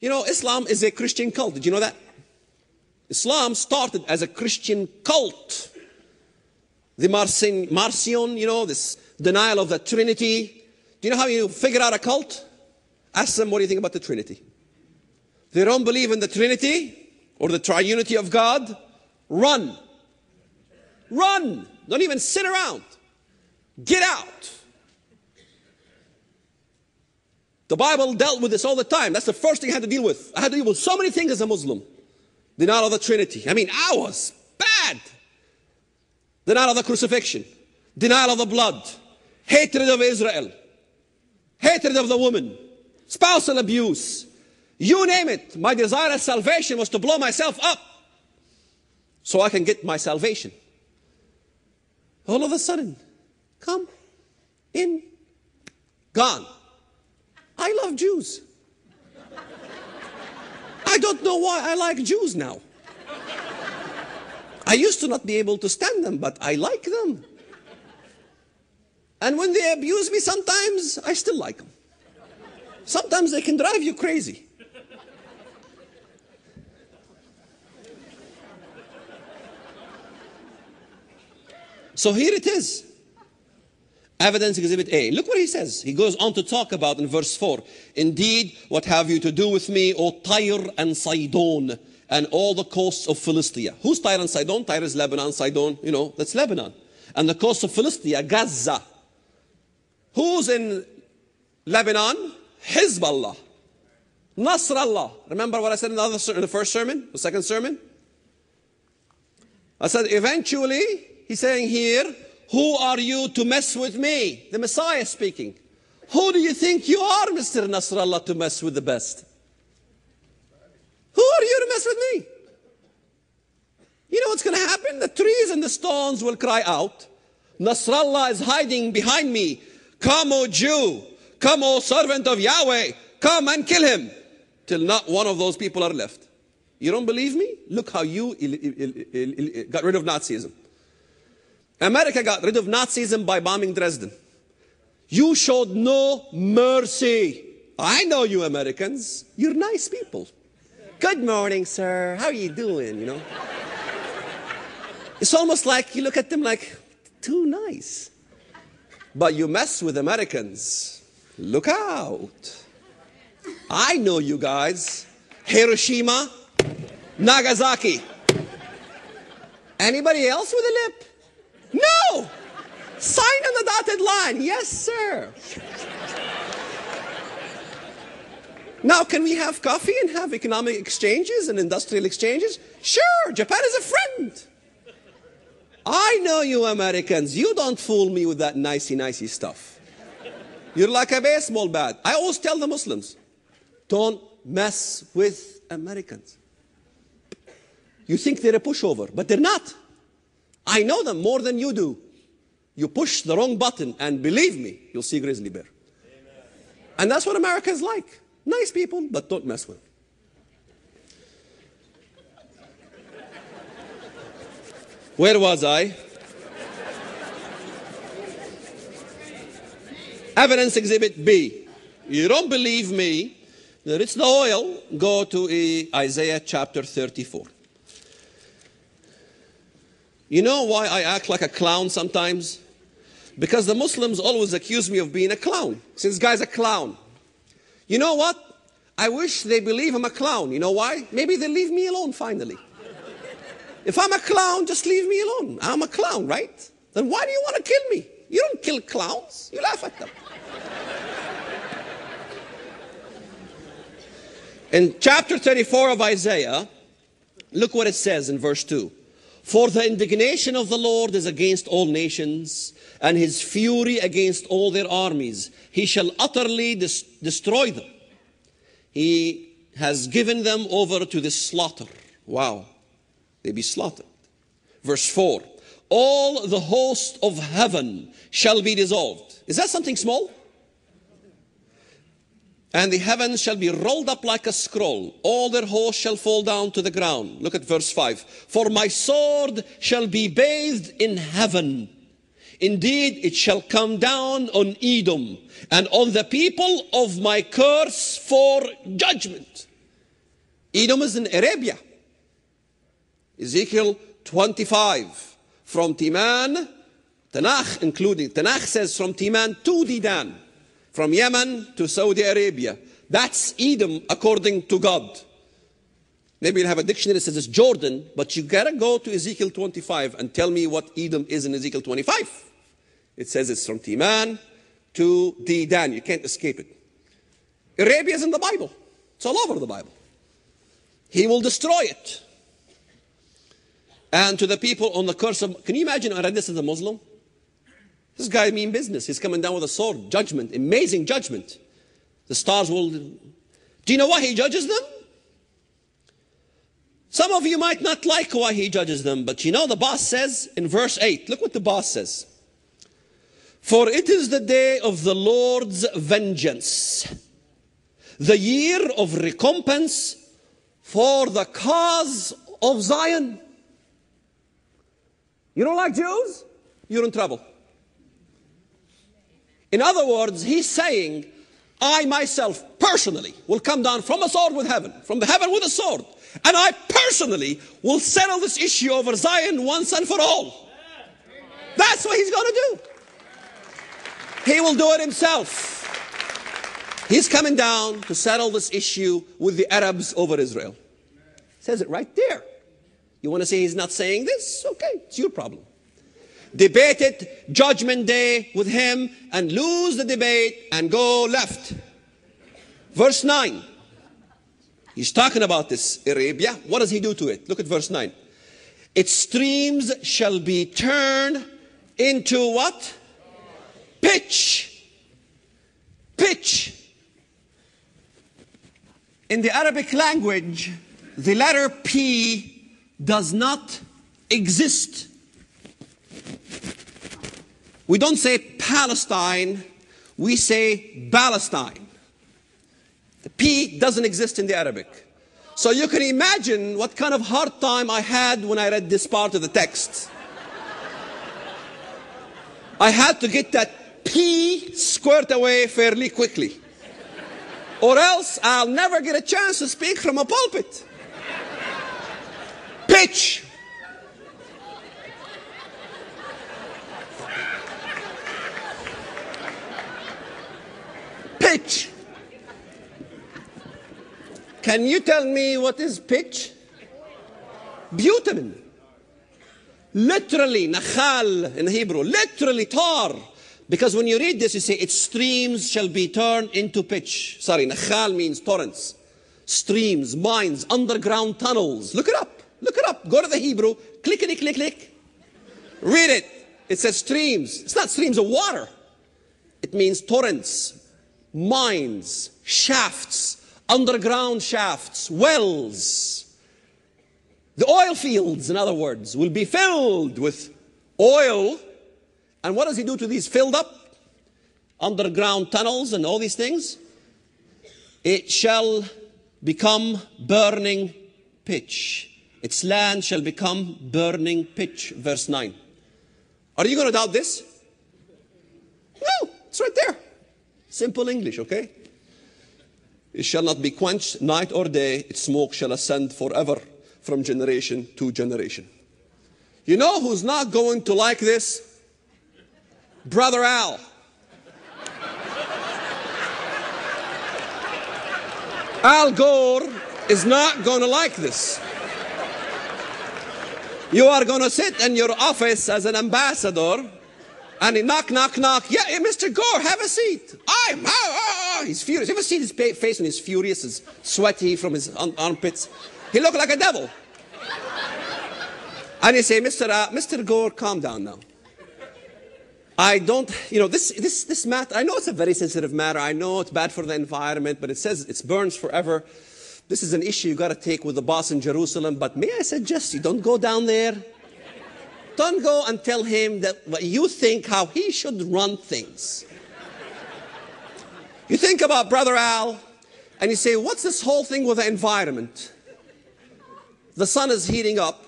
You know, Islam is a Christian cult. Did you know that? Islam started as a Christian cult. The Marcion, you know, this denial of the Trinity. Do you know how you figure out a cult? Ask them, what do you think about the Trinity? They don't believe in the Trinity or the triunity of God. Run. Run. Don't even sit around. Get out. The Bible dealt with this all the time. That's the first thing I had to deal with. I had to deal with so many things as a Muslim. Denial of the Trinity. I mean, hours. Bad. Denial of the crucifixion. Denial of the blood. Hatred of Israel. Hatred of the woman. Spousal abuse. You name it. My desire as salvation was to blow myself up so I can get my salvation. All of a sudden, come in, gone. I love Jews. I don't know why I like Jews now. I used to not be able to stand them, but I like them. And when they abuse me sometimes, I still like them. Sometimes they can drive you crazy. So here it is. Evidence exhibit A. Look what he says. He goes on to talk about in verse 4. Indeed, what have you to do with me, O Tyre and Sidon, and all the coasts of Philistia? Who's Tyre and Sidon? Tyre is Lebanon, Sidon, you know, that's Lebanon. And the coast of Philistia, Gaza. Who's in Lebanon? Hezbollah. Nasrallah. Remember what I said in the first sermon? The second sermon? I said eventually, he's saying here, who are you to mess with me? The Messiah speaking. Who do you think you are, Mr. Nasrallah, to mess with the best? Who are you to mess with me? You know what's going to happen? The trees and the stones will cry out. Nasrallah is hiding behind me. Come, O Jew. Come, O servant of Yahweh. Come and kill him. Till not one of those people are left. You don't believe me? Look how you got rid of Nazism. America got rid of Nazism by bombing Dresden. You showed no mercy. I know you Americans. You're nice people. Good morning, sir. How are you doing, you know? It's almost like you look at them like, too nice. But you mess with Americans. Look out. I know you guys. Hiroshima, Nagasaki. Anybody else with a lip? No! Sign on the dotted line. Yes, sir. Now, can we have coffee and have economic exchanges and industrial exchanges? Sure, Japan is a friend. I know you Americans. You don't fool me with that nicey stuff. You're like a baseball bat. I always tell the Muslims, don't mess with Americans. You think they're a pushover, but they're not. I know them more than you do. You push the wrong button, and believe me, you'll see grizzly bear. Amen. And that's what America is like. Nice people, but don't mess with them. Where was I? Evidence exhibit B. You don't believe me that it's the oil? Go to Isaiah chapter 34. You know why I act like a clown sometimes? Because the Muslims always accuse me of being a clown. Since this guy's a clown. You know what? I wish they believe I'm a clown. You know why? Maybe they'll leave me alone finally. If I'm a clown, just leave me alone. I'm a clown, right? Then why do you want to kill me? You don't kill clowns. You laugh at them. In chapter 34 of Isaiah, look what it says in verse 2. For the indignation of the Lord is against all nations, and his fury against all their armies. He shall utterly destroy them. He has given them over to the slaughter. Wow. They be slaughtered. Verse 4. All the host of heaven shall be dissolved. Is that something small? And the heavens shall be rolled up like a scroll. All their hosts shall fall down to the ground. Look at verse 5. For my sword shall be bathed in heaven. Indeed, it shall come down on Edom and on the people of my curse for judgment. Edom is in Arabia. Ezekiel 25. From Timan, Tanakh including, Tanakh says from Timan to Dedan. From Yemen to Saudi Arabia. That's Edom according to God. Maybe you'll have a dictionary that says it's Jordan, but you gotta go to Ezekiel 25 and tell me what Edom is in Ezekiel 25. It says it's from Timan to Dedan. You can't escape it. Arabia is in the Bible. It's all over the Bible. He will destroy it. And to the people on the curse of... Can you imagine I read this as a Muslim? This guy mean business. He's coming down with a sword. Judgment. Amazing judgment. The stars will... Do you know why he judges them? Some of you might not like why he judges them, but you know the boss says in verse 8. Look what the boss says. For it is the day of the Lord's vengeance, the year of recompense for the cause of Zion. You don't like Jews? You're in trouble. In other words, he's saying, I myself personally will come down from a sword with heaven, from the heaven with a sword, and I personally will settle this issue over Zion once and for all. That's what he's going to do. He will do it himself. He's coming down to settle this issue with the Arabs over Israel. Says it right there. You want to say he's not saying this? Okay, it's your problem. Debate it, judgment day with him, and lose the debate and go left. Verse 9. He's talking about this Arabia. What does he do to it? Look at verse 9. Its streams shall be turned into what? Pitch. Pitch. In the Arabic language, the letter P does not exist. We don't say Palestine, we say Palestine. The P doesn't exist in the Arabic. So you can imagine what kind of hard time I had when I read this part of the text. I had to get that P squared away fairly quickly. Or else I'll never get a chance to speak from a pulpit. Pitch. Pitch. Can you tell me what is pitch? Bitumen. Literally, nakhal in Hebrew, literally tar. Because when you read this, you say, its streams shall be turned into pitch. Sorry, nakhal means torrents. Streams, mines, underground tunnels. Look it up. Look it up. Go to the Hebrew. Clickety, click, click. Read it. It says streams. It's not streams of water. It means torrents, mines, shafts, underground shafts, wells. The oil fields, in other words, will be filled with oil. And what does he do to these filled up underground tunnels and all these things? It shall become burning pitch. Its land shall become burning pitch. Verse 9. Are you going to doubt this? No, it's right there. Simple English, okay? It shall not be quenched night or day. Its smoke shall ascend forever from generation to generation. You know who's not going to like this? Brother Al. Al Gore is not going to like this. You are going to sit in your office as an ambassador and he knock, knock, knock. Yeah, hey, Mr. Gore, have a seat. He's furious. You ever see his face when he's furious? He's sweaty from his armpits. He looked like a devil. And you say, Mr. Gore, calm down now. I don't, this matter, I know it's a very sensitive matter. I know it's bad for the environment, but it says it burns forever. This is an issue you got to take with the boss in Jerusalem. But may I suggest you don't go down there? Don't go and tell him that what you think how he should run things. You think about Brother Al, and you say, what's this whole thing with the environment? The sun is heating up.